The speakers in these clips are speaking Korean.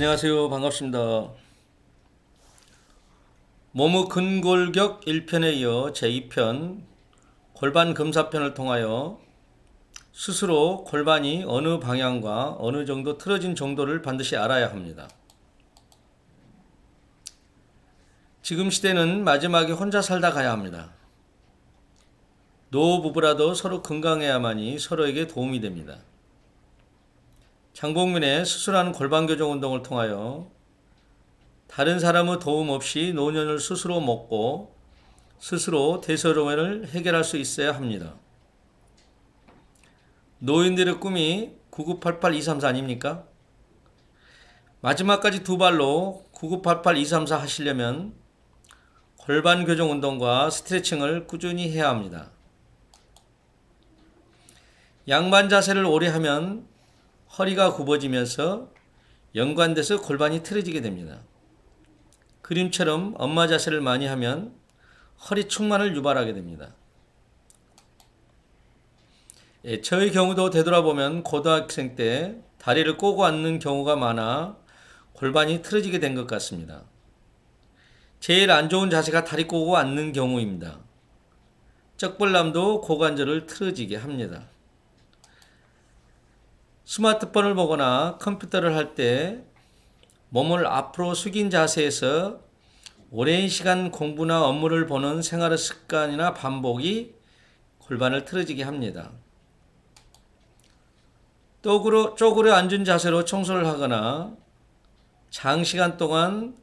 안녕하세요. 반갑습니다. 몸의 근골격 1편에 이어 제2편 골반 검사편을 통하여 스스로 골반이 어느 방향과 어느 정도 틀어진 정도를 반드시 알아야 합니다. 지금 시대는 마지막에 혼자 살다 가야 합니다. 노부부라도 서로 건강해야만이 서로에게 도움이 됩니다. 장봉민의 스스로하는 골반 교정 운동을 통하여 다른 사람의 도움 없이 노년을 스스로 먹고 스스로 대소로원을 해결할 수 있어야 합니다. 노인들의 꿈이 9988-234 아닙니까? 마지막까지 두 발로 9988-234 하시려면 골반 교정 운동과 스트레칭을 꾸준히 해야 합니다. 양반 자세를 오래 하면 허리가 굽어지면서 연관돼서 골반이 틀어지게 됩니다. 그림처럼 엄마 자세를 많이 하면 허리 충만을 유발하게 됩니다. 저의 경우도 되돌아보면 고등학생 때 다리를 꼬고 앉는 경우가 많아 골반이 틀어지게 된 것 같습니다. 제일 안 좋은 자세가 다리 꼬고 앉는 경우입니다. 쩍벌남도 고관절을 틀어지게 합니다. 스마트폰을 보거나 컴퓨터를 할 때 몸을 앞으로 숙인 자세에서 오랜 시간 공부나 업무를 보는 생활의 습관이나 반복이 골반을 틀어지게 합니다. 쪼그려 앉은 자세로 청소를 하거나 장시간 동안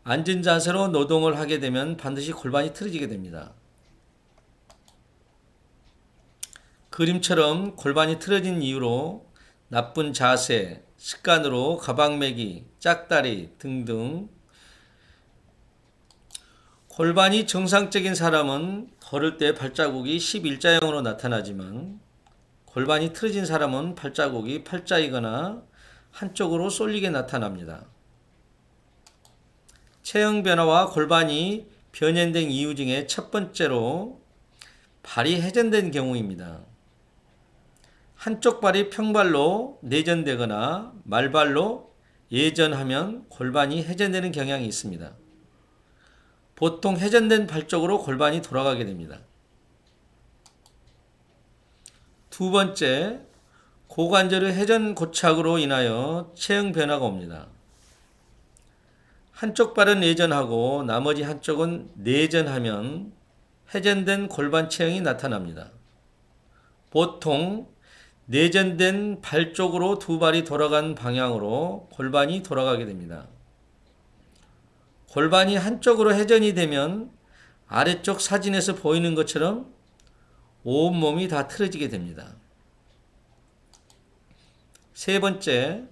앉은 자세로 노동을 하게 되면 반드시 골반이 틀어지게 됩니다. 그림처럼 골반이 틀어진 이유로 나쁜 자세, 습관으로 가방 매기, 짝다리 등등 골반이 정상적인 사람은 걸을 때 발자국이 11자형으로 나타나지만 골반이 틀어진 사람은 발자국이 팔자이거나 한쪽으로 쏠리게 나타납니다. 체형 변화와 골반이 변형된 이유 중에 첫 번째로 발이 회전된 경우입니다. 한쪽 발이 평발로 내전되거나 말발로 예전하면 골반이 회전되는 경향이 있습니다. 보통 회전된 발 쪽으로 골반이 돌아가게 됩니다. 두 번째, 고관절의 회전 고착으로 인하여 체형 변화가 옵니다. 한쪽 발은 예전하고 나머지 한쪽은 내전하면 회전된 골반 체형이 나타납니다. 보통 내전된 발 쪽으로 두 발이 돌아간 방향으로 골반이 돌아가게 됩니다. 골반이 한쪽으로 회전이 되면 아래쪽 사진에서 보이는 것처럼 온몸이 다 틀어지게 됩니다. 세 번째,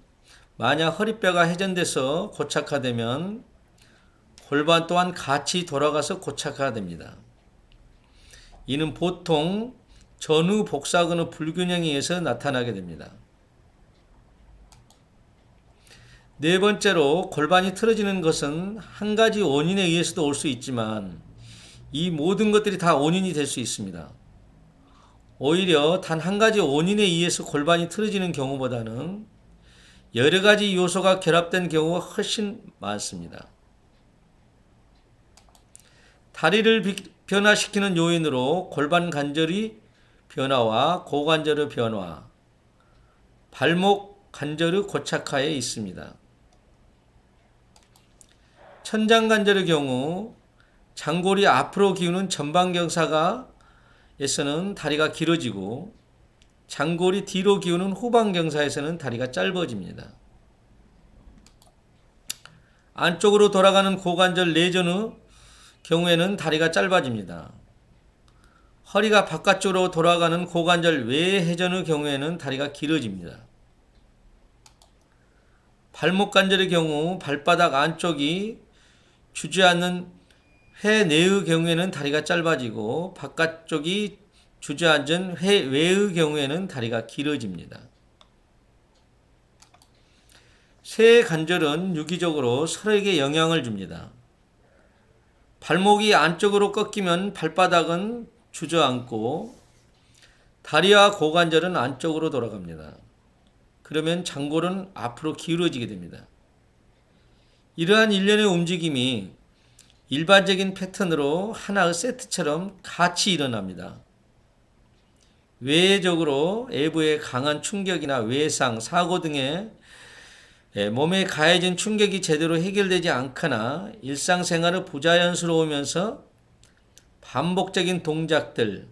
만약 허리뼈가 회전돼서 고착화되면 골반 또한 같이 돌아가서 고착화됩니다. 이는 보통 전후 복사근의 불균형에 의해서 나타나게 됩니다. 네 번째로 골반이 틀어지는 것은 한 가지 원인에 의해서도 올 수 있지만 이 모든 것들이 다 원인이 될 수 있습니다. 오히려 단 한 가지 원인에 의해서 골반이 틀어지는 경우보다는 여러 가지 요소가 결합된 경우가 훨씬 많습니다. 다리를 변화시키는 요인으로 골반 관절이 변화와 고관절의 변화, 발목 관절의 고착화에 있습니다. 천장관절의 경우 장골이 앞으로 기우는 전방경사에서는 다리가 길어지고 장골이 뒤로 기우는 후방경사에서는 다리가 짧아집니다. 안쪽으로 돌아가는 고관절 내전의 경우에는 다리가 짧아집니다. 허리가 바깥쪽으로 돌아가는 고관절 외 회전의 경우에는 다리가 길어집니다. 발목 관절의 경우 발바닥 안쪽이 주저앉는 회 내의 경우에는 다리가 짧아지고 바깥쪽이 주저앉은 회 외의 경우에는 다리가 길어집니다. 세 관절은 유기적으로 서로에게 영향을 줍니다. 발목이 안쪽으로 꺾이면 발바닥은 주저앉고 다리와 고관절은 안쪽으로 돌아갑니다. 그러면 장골은 앞으로 기울어지게 됩니다. 이러한 일련의 움직임이 일반적인 패턴으로 하나의 세트처럼 같이 일어납니다. 외적으로 외부의 강한 충격이나 외상, 사고 등의 몸에 가해진 충격이 제대로 해결되지 않거나 일상생활을 부자연스러우면서 반복적인 동작들,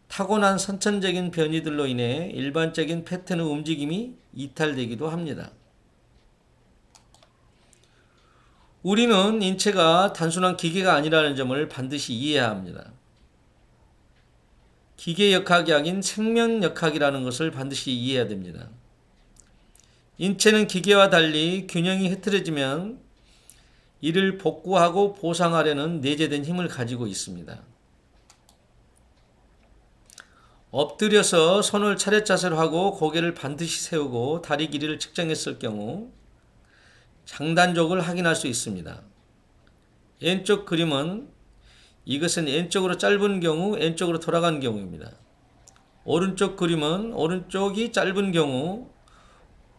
타고난 선천적인 변이들로 인해 일반적인 패턴의 움직임이 이탈되기도 합니다. 우리는 인체가 단순한 기계가 아니라는 점을 반드시 이해해야 합니다. 기계역학이 아닌 생명역학이라는 것을 반드시 이해해야 됩니다. 인체는 기계와 달리 균형이 흐트러지면 이를 복구하고 보상하려는 내재된 힘을 가지고 있습니다. 엎드려서 손을 차렷자세로 하고 고개를 반드시 세우고 다리 길이를 측정했을 경우 장단족을 확인할 수 있습니다. 왼쪽 그림은 이것은 왼쪽으로 짧은 경우 왼쪽으로 돌아간 경우입니다. 오른쪽 그림은 오른쪽이 짧은 경우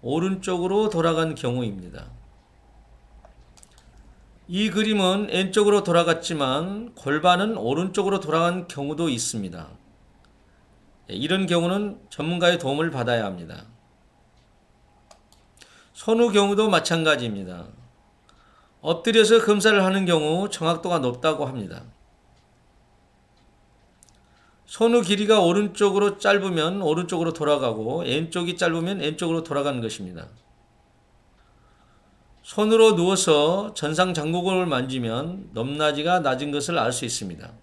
오른쪽으로 돌아간 경우입니다. 이 그림은 왼쪽으로 돌아갔지만 골반은 오른쪽으로 돌아간 경우도 있습니다. 이런 경우는 전문가의 도움을 받아야 합니다. 손의 경우도 마찬가지입니다. 엎드려서 검사를 하는 경우 정확도가 높다고 합니다. 손의 길이가 오른쪽으로 짧으면 오른쪽으로 돌아가고 왼쪽이 짧으면 왼쪽으로 돌아가는 것입니다. 손으로 누워서 전상장구골을 만지면 높낮이가 낮은 것을 알 수 있습니다.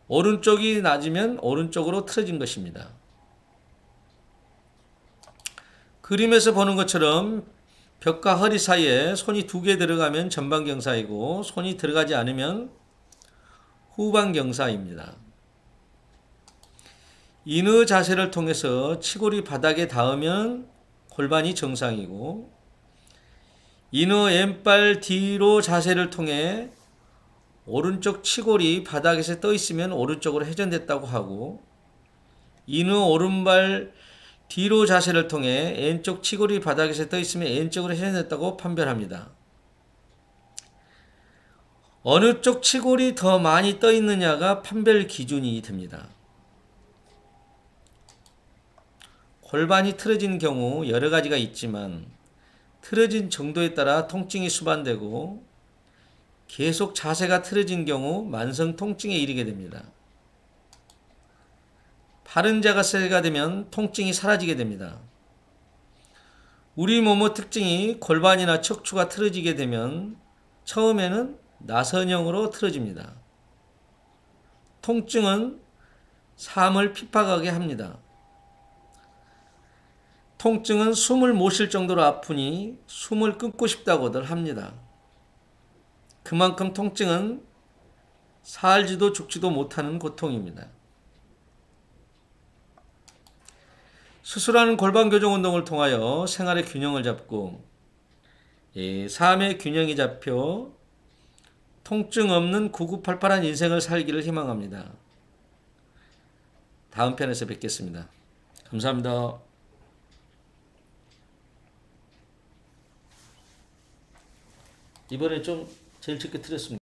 오른쪽이 낮으면 오른쪽으로 틀어진 것입니다. 그림에서 보는 것처럼 벽과 허리 사이에 손이 2개 들어가면 전방경사이고 손이 들어가지 않으면 후방경사입니다. 인의 자세를 통해서 치골이 바닥에 닿으면 골반이 정상이고 인의 왼발 뒤로 자세를 통해 오른쪽 치골이 바닥에서 떠 있으면 오른쪽으로 회전됐다고 하고 인의 오른발 뒤로 자세를 통해 왼쪽 치골이 바닥에서 떠 있으면 왼쪽으로 회전됐다고 판별합니다. 어느 쪽 치골이 더 많이 떠 있느냐가 판별 기준이 됩니다. 골반이 틀어진 경우 여러 가지가 있지만 틀어진 정도에 따라 통증이 수반되고 계속 자세가 틀어진 경우 만성 통증에 이르게 됩니다. 바른 자세가 되면 통증이 사라지게 됩니다. 우리 몸의 특징이 골반이나 척추가 틀어지게 되면 처음에는 나선형으로 틀어집니다. 통증은 삶을 핍박하게 합니다. 통증은 숨을 못 쉴 정도로 아프니 숨을 끊고 싶다고들 합니다. 그만큼 통증은 살지도 죽지도 못하는 고통입니다. 수술하는 골반 교정 운동을 통하여 생활의 균형을 잡고 삶의 균형이 잡혀 통증 없는 구구팔팔한 인생을 살기를 희망합니다. 다음 편에서 뵙겠습니다. 감사합니다. 이번에 좀 제일 적게 틀렸습니다.